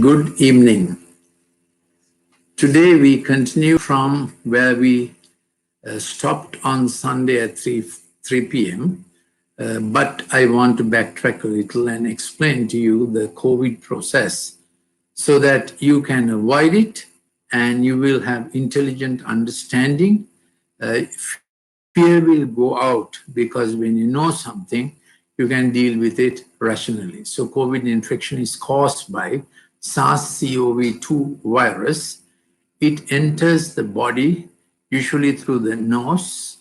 Good evening. Today we continue from where we stopped on Sunday at 3 p.m. But I want to backtrack a little and explain to you the COVID process so that you can avoid it and you will have intelligent understanding. Fear will go out because when you know something, you can deal with it rationally. So COVID infection is caused by SARS-CoV-2 virus. It enters the body usually through the nose,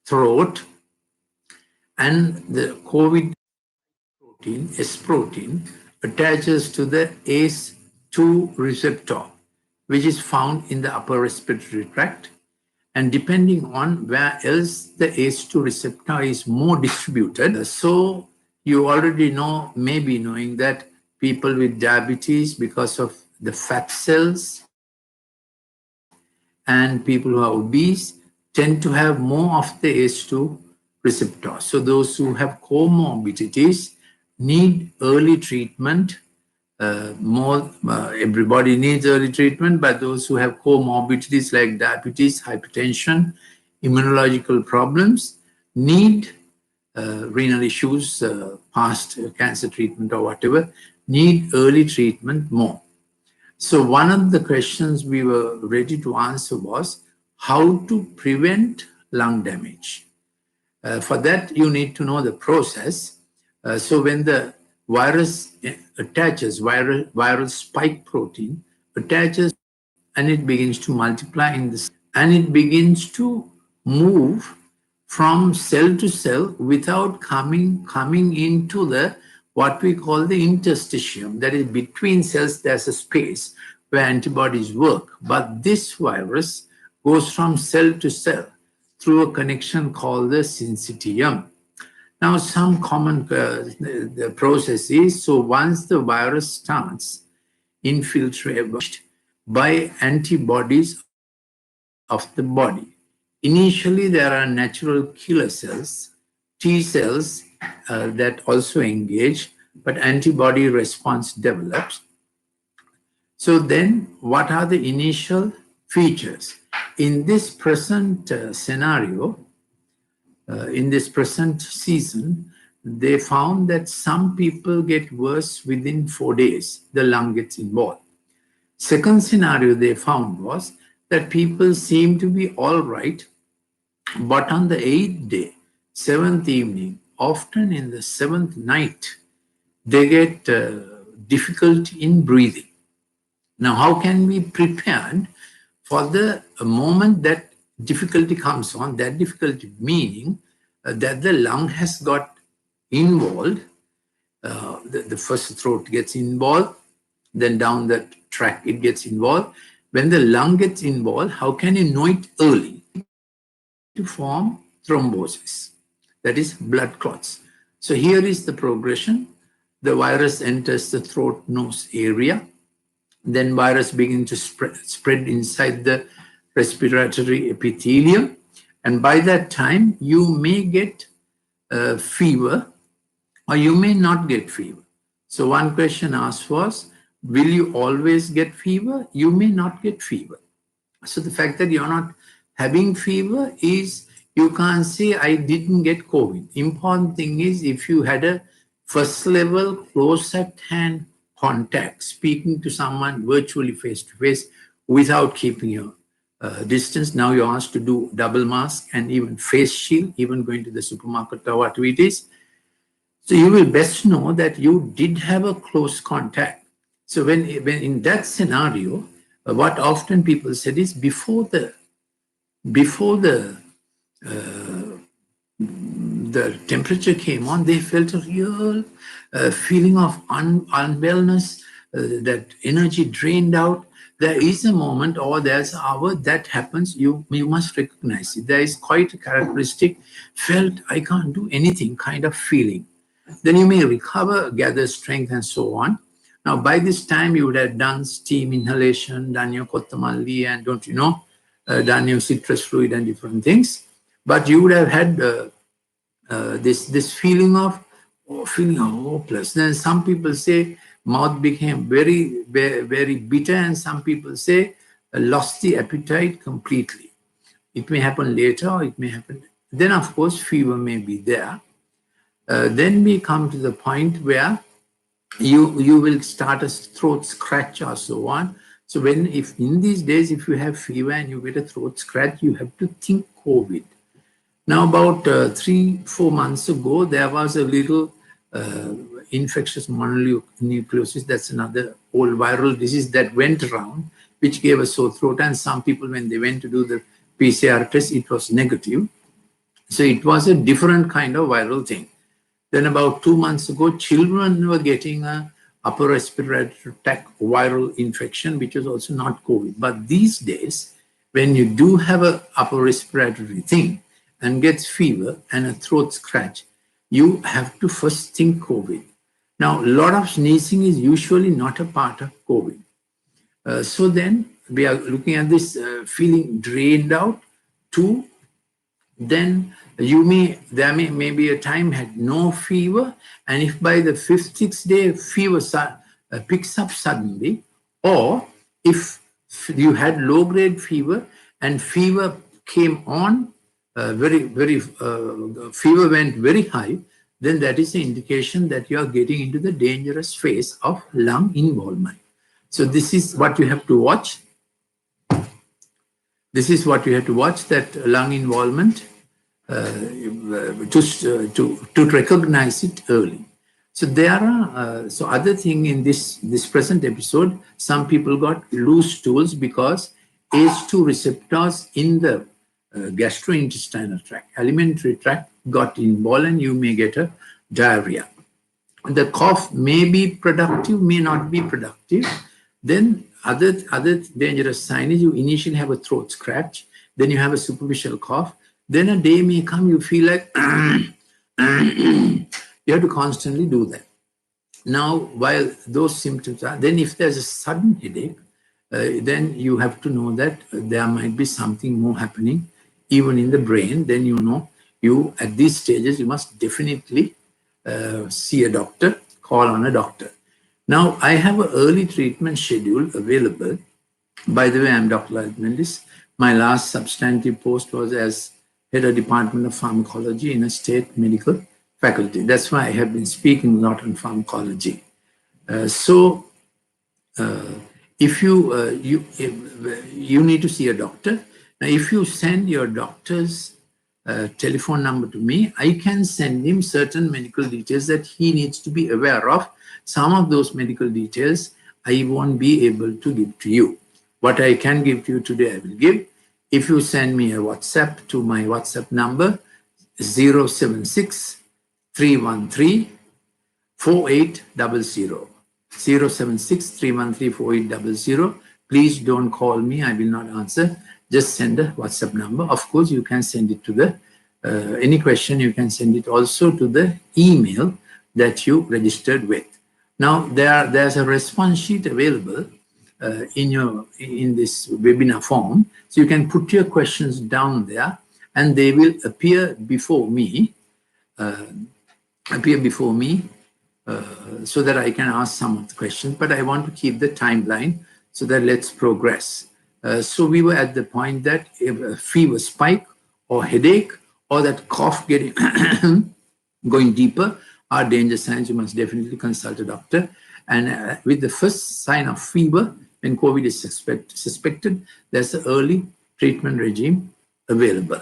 throat, and the COVID protein, S protein, attaches to the ACE2 receptor, which is found in the upper respiratory tract. And depending on where else the ACE2 receptor is more distributed, so you already know, maybe knowing that people with diabetes, because of the fat cells, and people who are obese tend to have more of the ACE2 receptor. So those who have comorbidities need early treatment. Everybody needs early treatment, but those who have comorbidities like diabetes, hypertension, immunological problems need renal issues, past cancer treatment or whatever, need early treatment more. So one of the questions we were ready to answer was how to prevent lung damage. For that, you need to know the process. So when the virus attaches, viral spike protein attaches, and it begins to multiply in this, and it begins to move from cell to cell without coming into the what we call the interstitium. That is, between cells there's a space where antibodies work, but this virus goes from cell to cell through a connection called the syncytium. Now, some common the process is, so once the virus starts infiltrating by antibodies of the body, initially there are natural killer cells, T cells that also engage, but antibody response develops. So then what are the initial features? In this present scenario, in this present season, they found that some people get worse within 4 days, the lung gets involved. Second scenario they found was that people seem to be all right, but on the 8th day, 7th evening, often in the 7th night, they get difficulty in breathing. Now, how can we prepare for the moment that difficulty comes on? That difficulty meaning that the lung has got involved, the first throat gets involved, then down the track it gets involved. When the lung gets involved, how can you know it early? To form thrombosis, that is blood clots. So here is the progression. The virus enters the throat nose area. Then virus begins to spread inside the respiratory epithelium. And by that time, you may get fever or you may not get fever. So one question asked was, will you always get fever? You may not get fever. So the fact that you're not having fever is, you can't say I didn't get COVID. Important thing is if you had a first level close at hand contact, speaking to someone virtually face to face without keeping your distance. Now you're asked to do double mask and even face shield, even going to the supermarket or whatever it is. So you will best know that you did have a close contact. So when in that scenario, what often people said is before the temperature came on, they felt a real feeling of unwellness, that energy drained out. There is a moment or there's an hour that happens, you must recognize it. There is quite a characteristic felt I can't do anything kind of feeling. Then you may recover, gather strength and so on. Now by this time you would have done steam inhalation, done your kottamalli and don't you know, done your citrus fluid and different things. But you would have had this feeling of hopeless. Then some people say mouth became very, very bitter, and some people say lost the appetite completely. It may happen later or it may happen. Then, of course, fever may be there. Then we come to the point where you will start a throat scratch or so on. So if in these days, if you have fever and you get a throat scratch, you have to think COVID. Now, about 3-4 months ago, there was a little infectious mononucleosis. That's another old viral disease that went around, which gave a sore throat. And some people, when they went to do the PCR test, it was negative. So it was a different kind of viral thing. Then about 2 months ago, children were getting a upper respiratory tract viral infection, which was also not COVID. But these days, when you do have an upper respiratory thing and gets fever and a throat scratch, you have to first think COVID. Now, a lot of sneezing is usually not a part of COVID. So then we are looking at this feeling drained out to then there may be a time had no fever, and if by the 5th, 6th day fever picks up suddenly, or if you had low-grade fever and fever came on fever went very high, then that is an indication that you are getting into the dangerous phase of lung involvement. So this is what you have to watch. This is what you have to watch, that lung involvement, to recognize it early. So there are other thing in this present episode. Some people got loose stools because ACE2 receptors in the gastrointestinal tract, alimentary tract got involved, and you may get a diarrhea. The cough may be productive, may not be productive. Then other dangerous sign is you initially have a throat scratch, then you have a superficial cough, then a day may come you feel like you have to constantly do that. Now, while those symptoms are, then if there's a sudden headache, then you have to know that there might be something more happening even in the brain. Then you know at these stages you must definitely see a doctor, call on a doctor. Now, I have an early treatment schedule available. By the way, I'm Dr. Lalit Mendis. My last substantive post was as head of Department of Pharmacology in a state medical faculty. That's why I have been speaking a lot on pharmacology. If you need to see a doctor. Now, if you send your doctor's telephone number to me, I can send him certain medical details that he needs to be aware of. Some of those medical details I won't be able to give to you. What I can give to you today, I will give. If you send me a WhatsApp to my WhatsApp number, 076 313 4800. 076 313 4800. Please don't call me, I will not answer. Just send a WhatsApp number. Of course, you can send it to the, any question, you can send it also to the email that you registered with. Now, there's a response sheet available in this webinar form. So you can put your questions down there and they will appear before me, so that I can ask some of the questions. But I want to keep the timeline so that let's progress. So we were at the point that if a fever spike or headache or that cough getting going deeper are danger signs. You must definitely consult a doctor. And with the first sign of fever, when COVID is suspected, there's an early treatment regime available.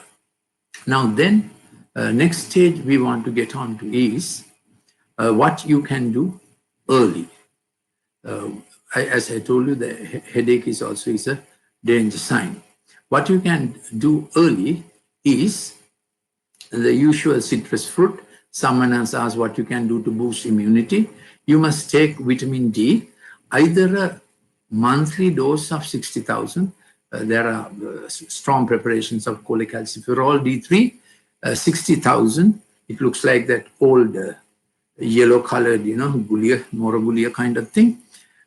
Now then, next stage we want to get on to is what you can do early. As I told you, the headache is also a danger sign. What you can do early is the usual citrus fruit. Someone has asked what you can do to boost immunity. You must take vitamin D, either a monthly dose of 60,000. There are strong preparations of cholecalciferol D3, 60,000. It looks like that old yellow colored, Moragullia kind of thing.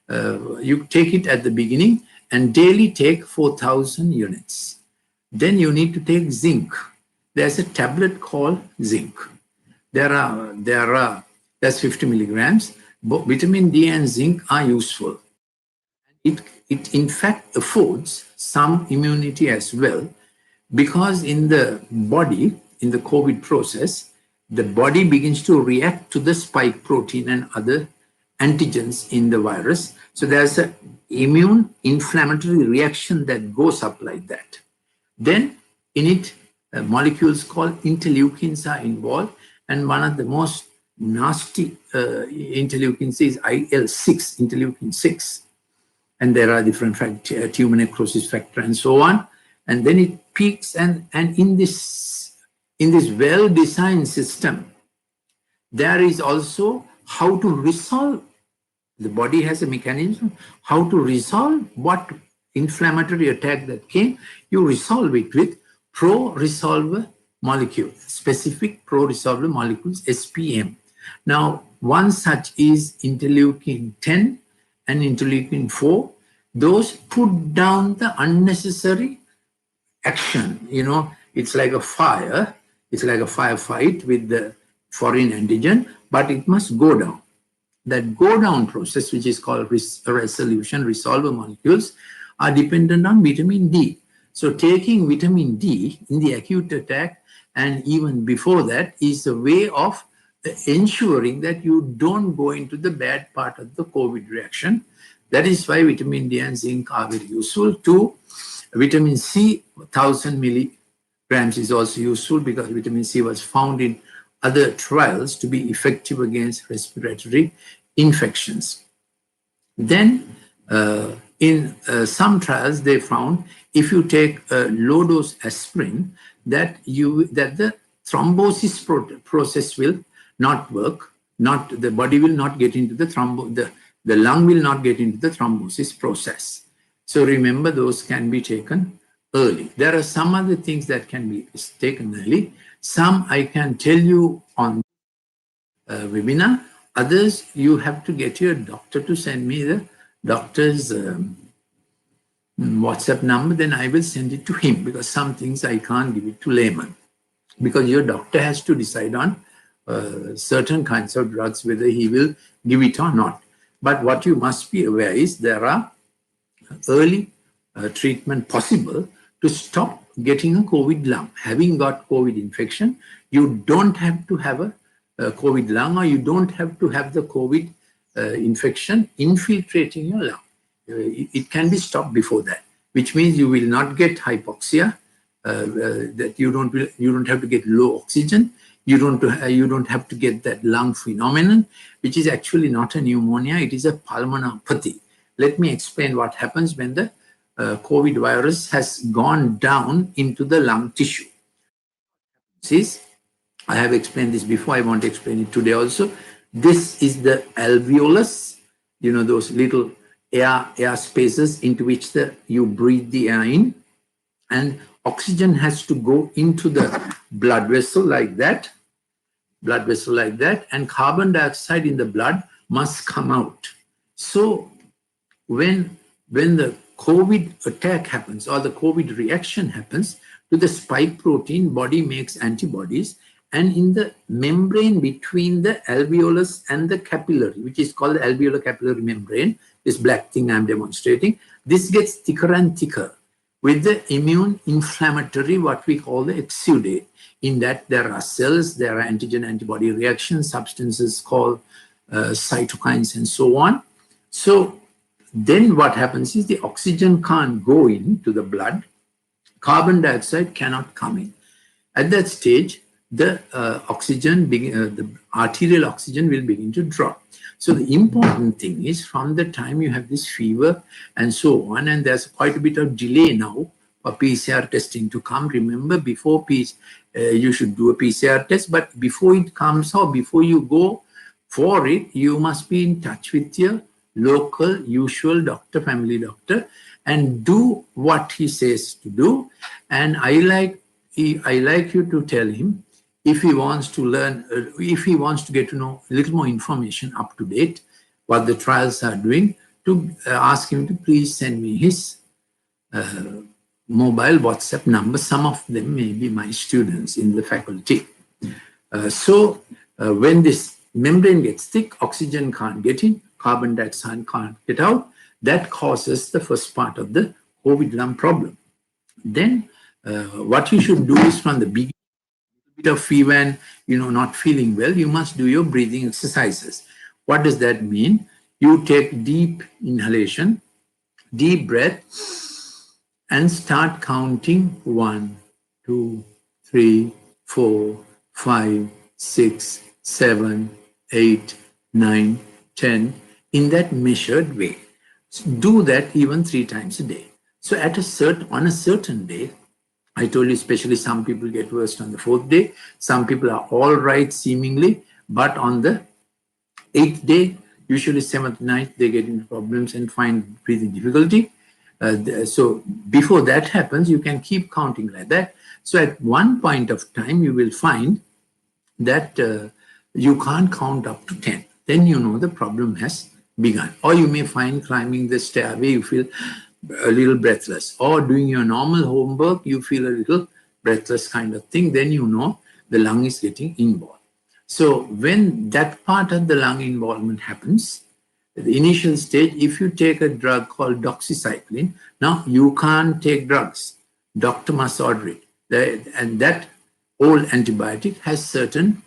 You take it at the beginning and daily take 4,000 units. Then you need to take zinc. There's a tablet called zinc. That's 50 milligrams. vitamin D and zinc are useful. It in fact affords some immunity as well, because in the body, in the COVID process, the body begins to react to the spike protein and other antigens in the virus. So there's an immune inflammatory reaction that goes up like that. Then in it, molecules called interleukins are involved, and one of the most nasty interleukins is IL-6, interleukin 6. And there are different tumor necrosis factor and so on. And then it peaks, and in this well-designed system, there is also how to resolve. The body has a mechanism how to resolve what inflammatory attack that came. You resolve it with pro-resolver molecules, specific pro-resolver molecules, SPM. Now, one such is interleukin 10 and interleukin 4. Those put down the unnecessary action. You know, it's like a fire. It's like a firefight with the foreign antigen, but it must go down. That go down process, which is called resolution, resolver molecules, are dependent on vitamin D. So taking vitamin D in the acute attack and even before that is a way of ensuring that you don't go into the bad part of the COVID reaction. That is why vitamin D and zinc are very useful too. Vitamin C, 1000 milligrams is also useful, because vitamin C was found in other trials to be effective against respiratory infections. Then in some trials, they found if you take a low dose aspirin, that the thrombosis process will not work. The body will not get into the lung will not get into the thrombosis process. So remember, those can be taken early. There are some other things that can be taken early. Some I can tell you on webinar. Others, you have to get your doctor to send me the doctor's WhatsApp number, then I will send it to him, because some things I can't give it to layman, because your doctor has to decide on certain kinds of drugs, whether he will give it or not. But what you must be aware is there are early treatment possible to stop getting a COVID lung. Having got COVID infection, you don't have to have a COVID lung, or you don't have to have the COVID infection infiltrating your lung. It can be stopped before that, which means you will not get hypoxia, that you don't have to get low oxygen, you don't have to get that lung phenomenon, which is actually not a pneumonia, it is a pulmonopathy. Let me explain what happens when the COVID virus has gone down into the lung tissue. I have explained this before, I want to explain it today also. This is the alveolus, you know, those little air spaces into which you breathe the air in, and oxygen has to go into the blood vessel like that, and carbon dioxide in the blood must come out. So when the COVID attack happens, or the COVID reaction happens to the spike protein, body makes antibodies, and in the membrane between the alveolus and the capillary, which is called the alveolar capillary membrane, this black thing I'm demonstrating, this gets thicker and thicker with the immune inflammatory, what we call the exudate. In that there are cells, there are antigen-antibody reactions, substances called cytokines and so on. So then what happens is the oxygen can't go into the blood, carbon dioxide cannot come in. At that stage, the the arterial oxygen will begin to drop. So the important thing is, from the time you have this fever and so on, and there's quite a bit of delay now for PCR testing to come. Remember, before you should do a PCR test, but before it comes or before you go for it, you must be in touch with your local usual doctor, family doctor, and do what he says to do. And I like you to tell him, if he wants to learn, if he wants to get to know a little more information up to date, what the trials are doing, to ask him to please send me his mobile WhatsApp number. Some of them may be my students in the faculty. So when this membrane gets thick, oxygen can't get in, carbon dioxide can't get out. That causes the first part of the COVID lung problem. Then what you should do is from the beginning, bit of fever and not feeling well, you must do your breathing exercises. What does that mean? You take deep inhalation, deep breath, and start counting 1, 2, 3, 4, 5, 6, 7, 8, 9, 10 in that measured way. So do that even 3 times a day. So on a certain day, I told you, especially some people get worse on the 4th day. Some people are all right seemingly, but on the 8th day, usually 7th night, they get into problems and find breathing difficulty. So before that happens, you can keep counting like that. So at one point of time, you will find that you can't count up to 10. Then you know the problem has begun. Or you may find climbing the stairway, you feel a little breathless. Or doing your normal homework, you feel a little breathless kind of thing. Then you know the lung is getting involved. So when that part of the lung involvement happens, the initial stage, if you take a drug called doxycycline, now you can't take drugs. Doctor must order it. And that old antibiotic has certain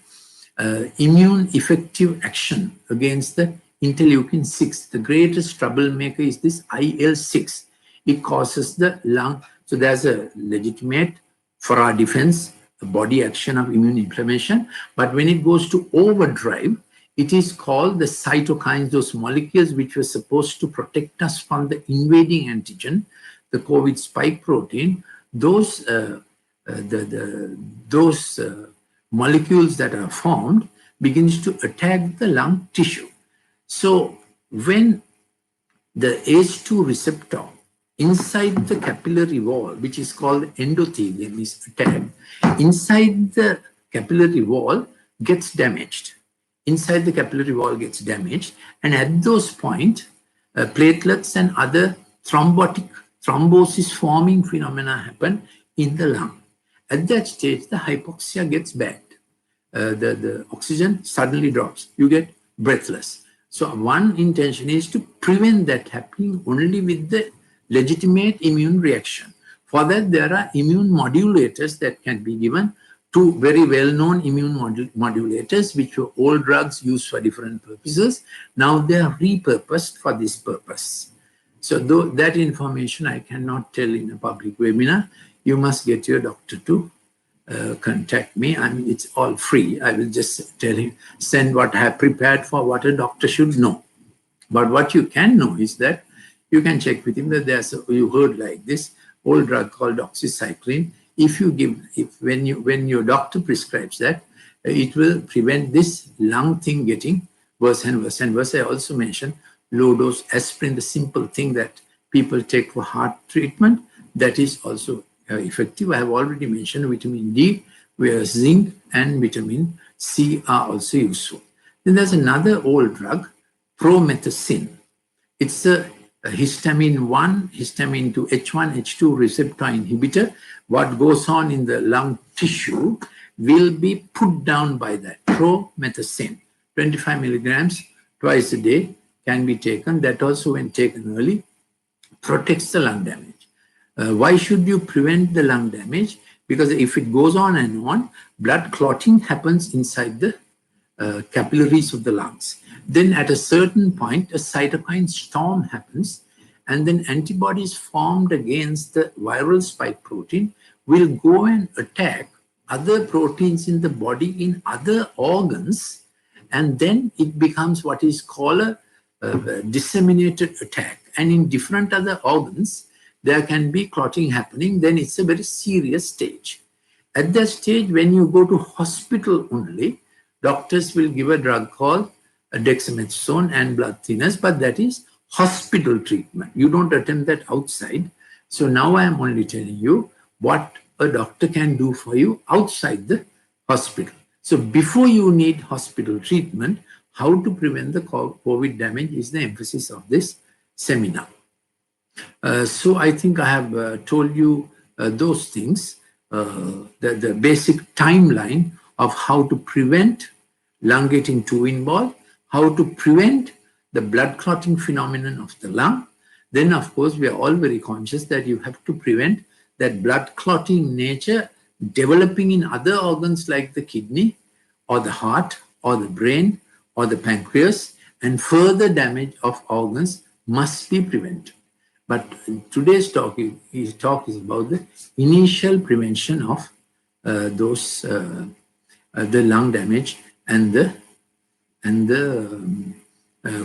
immune effective action against the interleukin-6. The greatest troublemaker is this IL-6. It causes the lung. So there's a legitimate, for our defense, a body action of immune inflammation. But when it goes to overdrive, it is called the cytokines, those molecules which were supposed to protect us from the invading antigen, the COVID spike protein. Those molecules that are formed begins to attack the lung tissue. So when the ACE2 receptor inside the capillary wall, which is called endothelium, is attacked, inside the capillary wall gets damaged. Inside the capillary wall gets damaged, and at those points, platelets and other thrombosis forming phenomena happen in the lung. At that stage, the hypoxia gets bad. The oxygen suddenly drops. You get breathless. So one intention is to prevent that happening only with the legitimate immune reaction. For that, there are immune modulators that can be given. 2 very well-known immune modulators, which were old drugs used for different purposes. Now they are repurposed for this purpose. So though that information I cannot tell in a public webinar, you must get your doctor to contact me. I mean, it's all free. I will just tell him, send what I have prepared for what a doctor should know. But what you can know is that you can check with him that there's you heard like this old drug called doxycycline. If you give, when your doctor prescribes that, it will prevent this lung thing getting worse and worse and worse. I also mentioned low dose aspirin, the simple thing that people take for heart treatment, that is also effective. I have already mentioned vitamin D, where zinc and vitamin C are also useful. Then there's another old drug, promethazine. It's a histamine 1, histamine 2, H1, H2 receptor inhibitor. What goes on in the lung tissue will be put down by that. Promethazine, 25 milligrams twice a day can be taken. That also, when taken early, protects the lung damage. Why should you prevent the lung damage? Because if it goes on and on, blood clotting happens inside the capillaries of the lungs. Then at a certain point, a cytokine storm happens, and then antibodies formed against the viral spike protein will go and attack other proteins in the body in other organs, and then it becomes what is called a disseminated attack. And in different other organs, there can be clotting happening. Then it's a very serious stage. At that stage, when you go to hospital only, doctors will give a drug called dexamethasone and blood thinners, but that is hospital treatment. You don't attempt that outside. So now I am only telling you what a doctor can do for you outside the hospital. So before you need hospital treatment, how to prevent the COVID damage is the emphasis of this seminar. So I think I have told you those things, the basic timeline of how to prevent lung getting too involved, how to prevent the blood clotting phenomenon of the lung. Then, of course, we are all very conscious that you have to prevent that blood clotting nature developing in other organs like the kidney or the heart or the brain or the pancreas, and further damage of organs must be prevented. But today's talk is about the initial prevention of the lung damage and the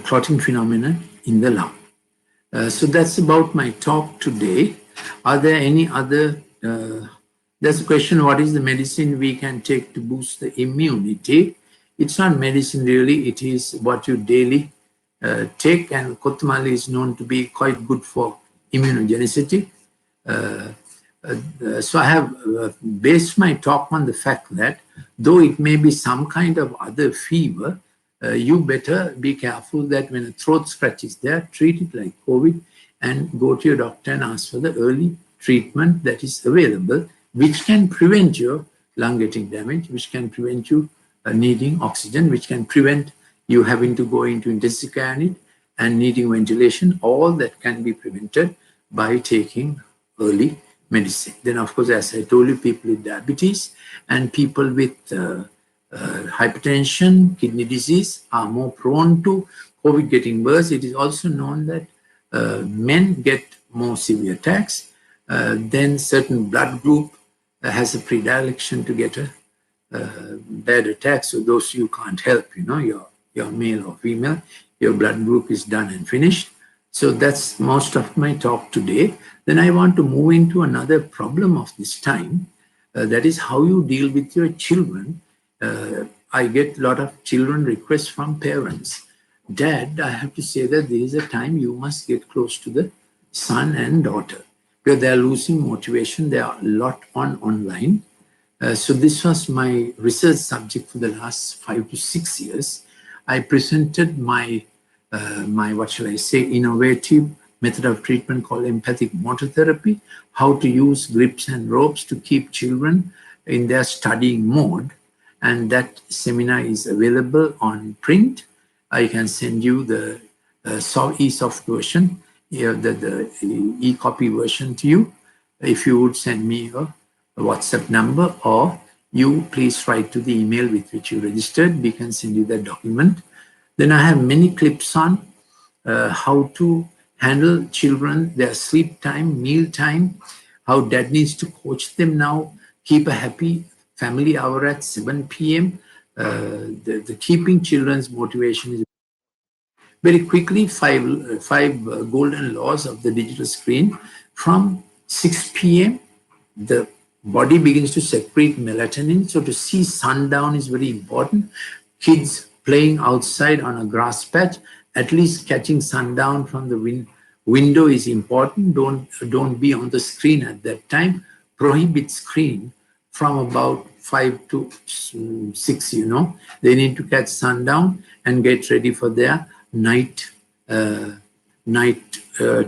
clotting phenomena in the lung. So that's about my talk today. Are there any other? There's a question: what is the medicine we can take to boost the immunity? It's not medicine really. It is what you daily take, and Kothumali is known to be quite good for immunogenicity. So I have based my talk on the fact that though it may be some kind of other fever, you better be careful that when a throat scratch is there, treat it like COVID and go to your doctor and ask for the early treatment that is available, which can prevent your lung getting damaged, which can prevent you needing oxygen, which can prevent you having to go into intensive care unit and needing ventilation. All that can be prevented by taking early medicine. Then, of course, as I told you, people with diabetes and people with hypertension, kidney disease are more prone to COVID getting worse. It is also known that men get more severe attacks. Then certain blood group has a predilection to get a bad attack. So those you can't help, you're male or female, your blood group is done and finished. So that's most of my talk today. Then I want to move into another problem of this time. That is how you deal with your children. I get a lot of children requests from parents. Dad, I have to say that there is a time you must get close to the son and daughter because they are losing motivation. They are a lot online. So this was my research subject for the last 5 to 6 years. I presented my what shall I say, innovative method of treatment called empathic motor therapy, how to use grips and ropes to keep children in their studying mode. And that seminar is available on print. I can send you the e-soft version, the e-copy version to you. If you would send me a WhatsApp number, or you please write to the email with which you registered, we can send you that document. Then I have many clips on how to handle children, their sleep time, meal time, how dad needs to coach them now, keep a happy family hour at 7 p.m. The keeping children's motivation is very quickly five golden laws of the digital screen. From 6 p.m., the body begins to secrete melatonin. So to see sundown is very important. Kids playing outside on a grass patch, at least catching sundown from the window is important. Don't be on the screen at that time. Prohibit screen from about 5 to 6, They need to catch sundown and get ready for their night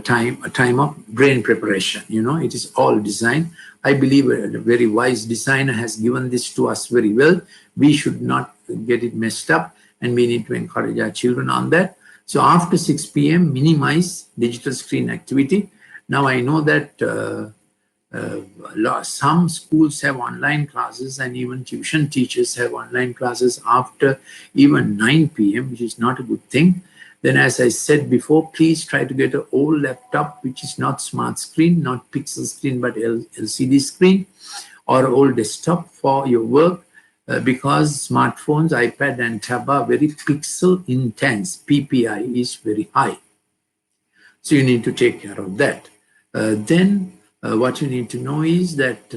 time of brain preparation. It is all design. I believe a very wise designer has given this to us very well. We should not get it messed up, and we need to encourage our children on that. So after 6 p.m., minimize digital screen activity. Now I know that some schools have online classes, and even tuition teachers have online classes after even 9 p.m., which is not a good thing. Then, as I said before, please try to get an old laptop, which is not smart screen, not pixel screen, but LCD screen, or old desktop for your work, because smartphones, iPad and tab are very pixel intense. PPI is very high. So you need to take care of that. Then what you need to know is that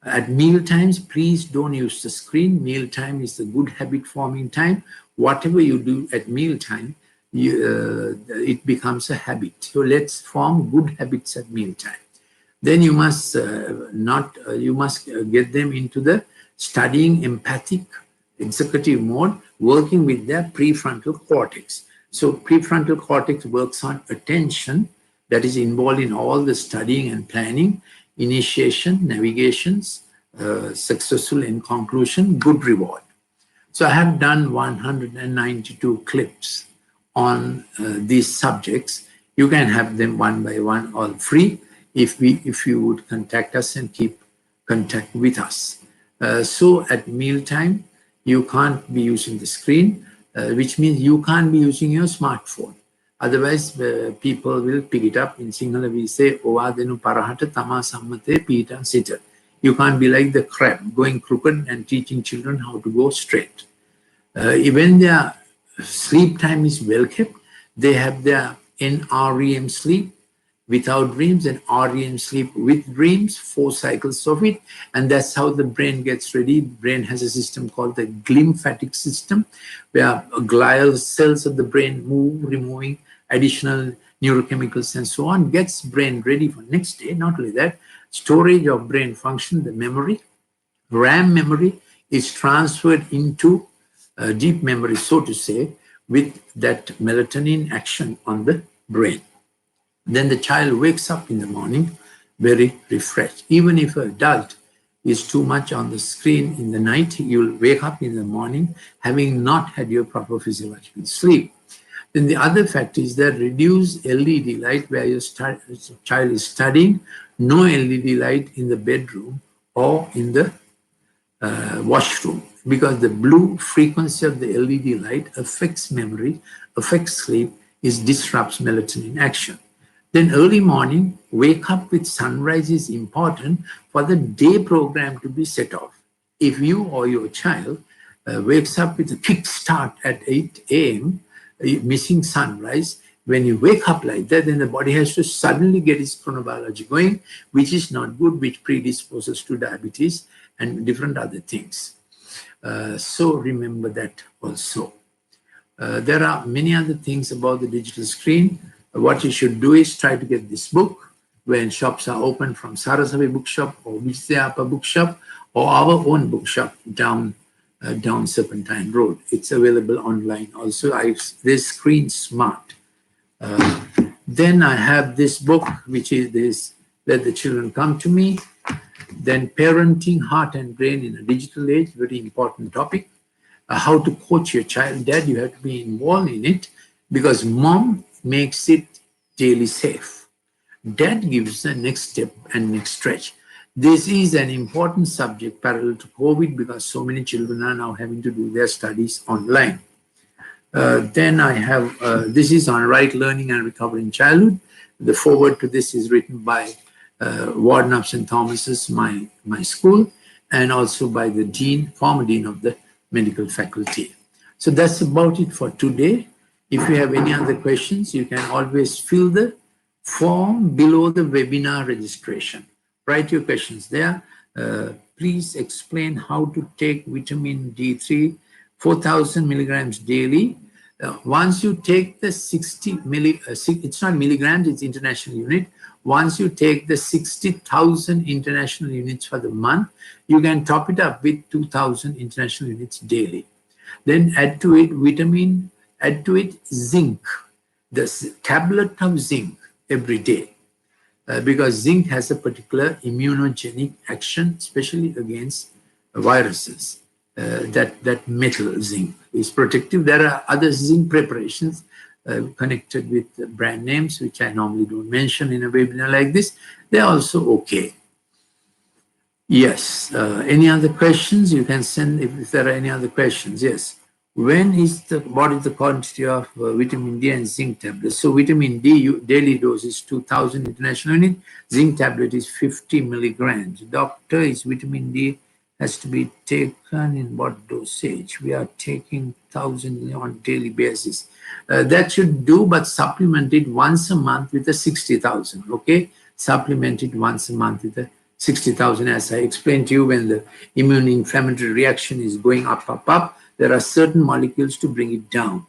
at meal times, please don't use the screen. Meal time is the good habit forming time. Whatever you do at meal time, it becomes a habit. So let's form good habits at meal time. Then you must get them into the studying empathic executive mode, working with their prefrontal cortex. So prefrontal cortex works on attention, that is involved in all the studying and planning, initiation, navigations, successful in conclusion, good reward. So I have done 192 clips on these subjects. You can have them one by one, all free, if you would contact us and keep contact with us. So at mealtime, you can't be using the screen, which means you can't be using your smartphone. Otherwise, people will pick it up. In Sinhala, we say, "Ovadenu parahata tama sammate pita sita." You can't be like the crab, going crooked and teaching children how to go straight. Even their sleep time is well kept. They have their NREM sleep without dreams and REM sleep with dreams, 4 cycles of it. And that's how the brain gets ready. Brain has a system called the glymphatic system, where glial cells of the brain move, removing additional neurochemicals and so on, gets brain ready for next day. Not only that, storage of brain function, the memory, RAM memory, is transferred into deep memory, so to say, with that melatonin action on the brain. Then the child wakes up in the morning very refreshed. Even if an adult is too much on the screen in the night, you'll wake up in the morning having not had your proper physiological sleep. Then the other fact is that reduced LED light where your child is studying, no LED light in the bedroom or in the washroom, because the blue frequency of the LED light affects memory, affects sleep, disrupts melatonin action. Then early morning, wake up with sunrise is important for the day program to be set off. If you or your child wakes up with a kick start at 8 a.m., missing sunrise, when you wake up like that, then the body has to suddenly get its chronobiology going, which is not good, which predisposes to diabetes and different other things. So remember that also. There are many other things about the digital screen. What you should do is try to get this book when shops are open, from Saraswati Bookshop or Vidyapa Bookshop or our own bookshop down Serpentine Road. It's available online also. This Screen Smart. Then I have this book, which is this, Let the Children Come to Me. Then Parenting Heart and Brain in a Digital Age, very important topic. How to coach your child. Dad, you have to be involved in it, because mom makes it daily safe. Dad gives the next step and next stretch. This is an important subject parallel to COVID, because so many children are now having to do their studies online. Then I have, this is on right learning and recovering childhood. The foreword to this is written by Warden of St. Thomas's, my school, and also by the dean, former dean of the medical faculty. So that's about it for today. If you have any other questions, you can always fill the form below the webinar registration. Write your questions there. Please explain how to take vitamin D3, 4,000 milligrams daily. Once you take the it's not milligrams, it's international unit. Once you take the 60,000 international units for the month, you can top it up with 2,000 international units daily. Then add to it add to it zinc, the tablet of zinc every day, because zinc has a particular immunogenic action, especially against viruses. That metal zinc is protective. There are other zinc preparations connected with brand names, which I normally don't mention in a webinar like this. They're also okay. Yes. Any other questions? You can send if there are any other questions. Yes. What is the quantity of vitamin D and zinc tablets? So vitamin D daily dose is 2,000 international unit. Zinc tablet is 50 milligrams. Doctor, is vitamin D has to be taken in what dosage? We are taking 1,000 on daily basis. That should do, but supplement it once a month with a 60,000. Okay, supplement it once a month with a 60,000. As I explained to you, when the immune inflammatory reaction is going up, there are certain molecules to bring it down.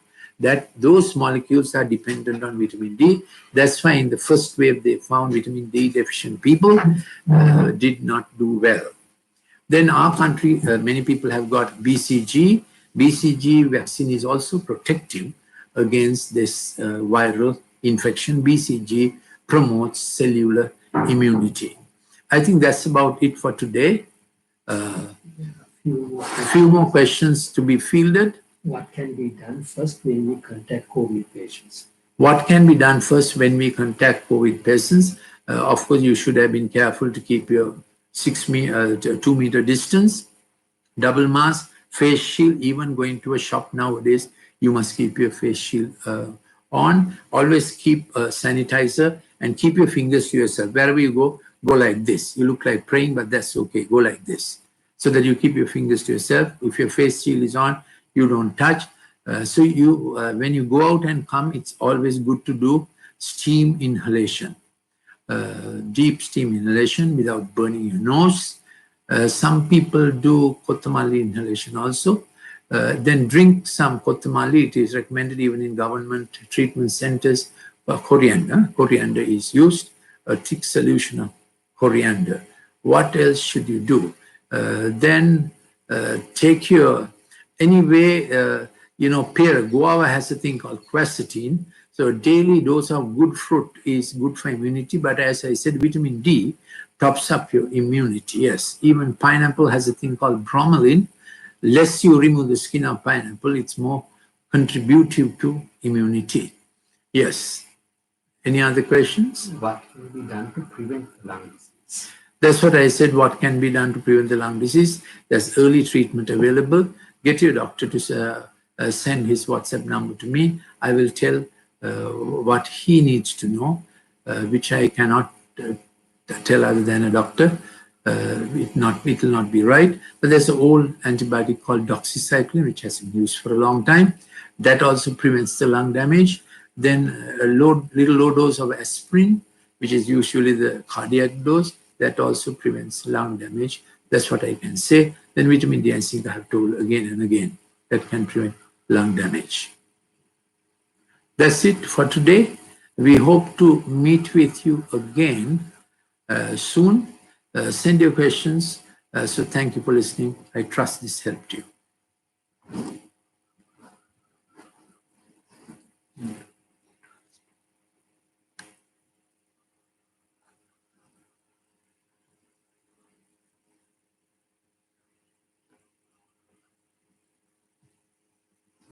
Those molecules are dependent on vitamin D. That's why in the first wave they found vitamin D deficient people did not do well. Then our country, many people have got BCG. BCG vaccine is also protective against this viral infection. BCG promotes cellular immunity. I think that's about it for today. few more questions to be fielded. What can be done first when we contact COVID patients? What can be done first when we contact COVID patients? Of course, you should have been careful to keep your 2 meter distance, double mask, face shield. Even going to a shop nowadays, you must keep your face shield on. Always keep a sanitizer and keep your fingers to yourself. Wherever you go like this. You look like praying, but that's okay. Go like this, so that you keep your fingers to yourself. If your face shield is on, you don't touch. So when you go out and come, it's always good to do steam inhalation, deep steam inhalation without burning your nose. Some people do kotamali inhalation also. Then drink some kotamali. It is recommended even in government treatment centers. Coriander is used, a thick solution of coriander. What else should you do? Then take your, anyway, pear, guava has a thing called quercetin. So a daily dose of good fruit is good for immunity. But as I said, vitamin D tops up your immunity. Yes, even pineapple has a thing called bromelain. Less you remove the skin of pineapple, it's more contributive to immunity. Yes. Any other questions? What can be done to prevent lung disease? That's what I said. What can be done to prevent the lung disease? There's early treatment available. Get your doctor to send his WhatsApp number to me. I will tell what he needs to know, which I cannot tell other than a doctor. It will not be right. But there's an old antibiotic called doxycycline, which has been used for a long time. That also prevents the lung damage. Then a little low dose of aspirin, which is usually the cardiac dose, that also prevents lung damage. That's what I can say. Then vitamin D and zinc I have told again and again, that can prevent lung damage. That's it for today. We hope to meet with you again soon. Send your questions. So thank you for listening. I trust this helped you.